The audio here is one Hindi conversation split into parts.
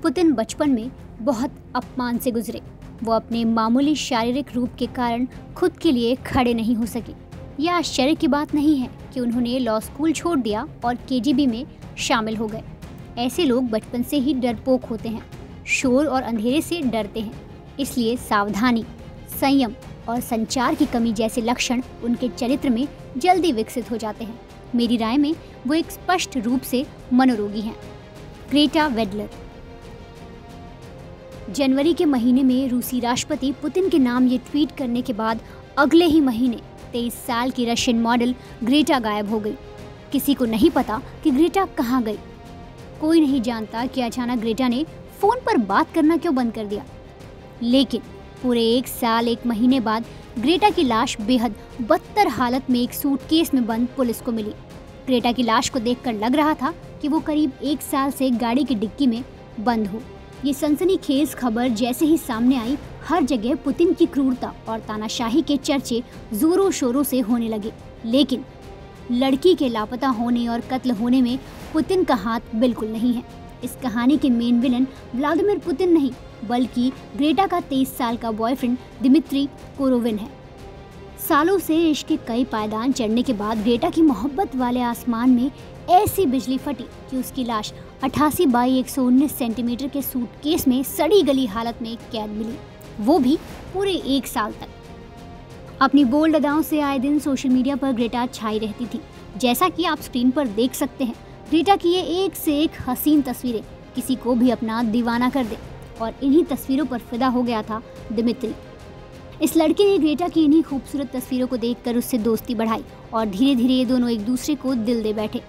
पुतिन बचपन में बहुत अपमान से गुजरे। वो अपने मामूली शारीरिक रूप के कारण खुद के लिए खड़े नहीं हो सके। यह आश्चर्य की बात नहीं है कि उन्होंने लॉ स्कूल छोड़ दिया और केजीबी में शामिल हो गए। ऐसे लोग बचपन से ही डरपोक होते हैं, शोर और अंधेरे से डरते हैं, इसलिए सावधानी, संयम और संचार की कमी जैसे लक्षण उनके चरित्र में जल्दी विकसित हो जाते हैं। मेरी राय में वो एक स्पष्ट रूप से मनोरोगी हैं। ग्रेटा वेडलर। जनवरी के महीने में रूसी राष्ट्रपति पुतिन के नाम ये ट्वीट करने के बाद अगले ही महीने 23 साल की रशियन मॉडल ग्रेटा गायब हो गई। किसी को नहीं पता कि ग्रेटा कहाँ गई। कोई नहीं जानता कि अचानक ग्रेटा ने फोन पर बात करना क्यों बंद कर दिया। लेकिन पूरे 1 साल 1 महीने बाद ग्रेटा की लाश बेहद बदतर हालत में एक सूटकेस में बंद पुलिस को मिली। ग्रेटा की लाश को देखकर लग रहा था कि वो करीब 1 साल से गाड़ी की डिक्की में बंद हो। ये सनसनीखेज खबर जैसे ही सामने आई, हर जगह पुतिन की क्रूरता और तानाशाही के चर्चे जोरों शोरों से होने लगे। लेकिन लड़की के लापता होने और कत्ल होने में पुतिन का हाथ बिल्कुल नहीं है। इस कहानी के मेन विलन व्लादिमीर पुतिन नहीं, बल्कि ग्रेटा का 23 साल का बॉयफ्रेंड दिमित्री कोरोविन है। सालों से इश्क के कई पायदान चढ़ने के बाद ग्रेटा की मोहब्बत वाले आसमान में ऐसी बिजली फटी कि उसकी लाश 88 बाई 119 सेंटीमीटर के सूटकेस में सड़ी गली हालत में कैद मिली, वो भी पूरे 1 साल तक। अपनी बोल्ड अदाओं से आए दिन सोशल मीडिया पर ग्रेटा छाई रहती थी। जैसा कि आप स्क्रीन पर देख सकते हैं, ग्रेटा की ये एक से एक हसीन तस्वीरें किसी को भी अपना दीवाना कर दे, और इन्हीं तस्वीरों पर फिदा हो गया था दिमित्री। इस लड़के ने ग्रेटा की इन्हीं खूबसूरत तस्वीरों को देखकर उससे दोस्ती बढ़ाई और धीरे धीरे ये दोनों एक दूसरे को दिल दे बैठे।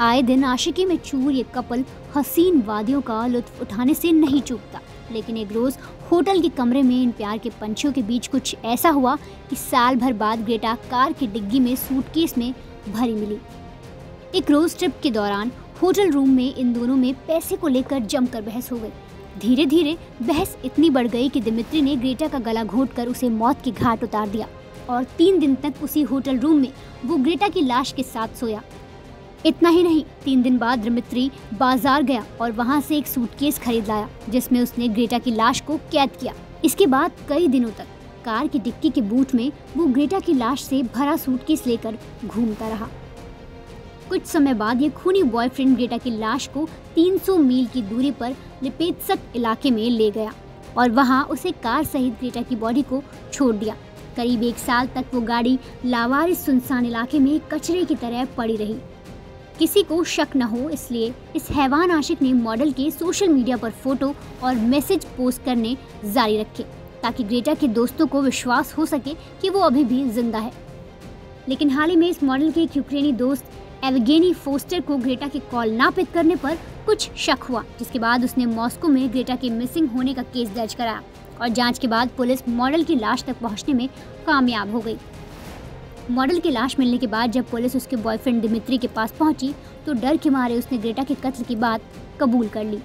आए दिन आशिकी में चूर ये कपल हसीन वादियों का लुत्फ उठाने से नहीं चूकता। लेकिन एक रोज होटल के कमरे में इन प्यार के पंछियों के बीच कुछ ऐसा हुआ कि साल भर बाद ग्रेटा कार की डिग्गी में सूटकेस में भरी मिली। एक रोज ट्रिप के दौरान होटल रूम में इन दोनों में पैसे को लेकर जमकर बहस हो गई। धीरे धीरे बहस इतनी बढ़ गई कि दिमित्री ने ग्रेटा का गला घोंटकर उसे मौत के घाट उतार दिया और 3 दिन तक उसी होटल रूम में वो ग्रेटा की लाश के साथ सोया। इतना ही नहीं, 3 दिन बाद दिमित्री बाजार गया और वहां से एक सूटकेस खरीद लाया जिसमें उसने ग्रेटा की लाश को कैद किया। इसके बाद कई दिनों तक कार की डिक्की के बूट में वो ग्रेटा की लाश से भरा सूटकेस लेकर घूमता रहा। कुछ समय बाद ये खूनी बॉयफ्रेंड ग्रेटा की लाश को 300 मील की दूरी पर लिपेत्स्क इलाके में ले गया और वहां उसे कार सहित ग्रेटा की बॉडी को छोड़ दिया। करीब 1 साल तक वो गाड़ी लावारिस सुनसान इलाके में कचरे की तरह पड़ी रही। किसी को शक न हो इसलिए इस हैवान आशिक ने मॉडल के सोशल मीडिया पर फोटो और मैसेज पोस्ट करने जारी रखे ताकि ग्रेटा के दोस्तों को विश्वास हो सके कि वो अभी भी जिंदा है। लेकिन हाल ही में इस मॉडल के एक यूक्रेनी दोस्त एवगेनी फोस्टर को ग्रेटा के कॉल ना पिक करने पर कुछ शक हुआ, जिसके बाद उसने मॉस्को में ग्रेटा के मिसिंग होने का केस दर्ज कराया और जांच के बाद पुलिस मॉडल की लाश तक पहुंचने में कामयाब हो गई। मॉडल की लाश मिलने के बाद जब पुलिस उसके बॉयफ्रेंड दिमित्री के पास पहुंची तो डर के मारे उसने ग्रेटा के कत्ल की बात कबूल कर ली।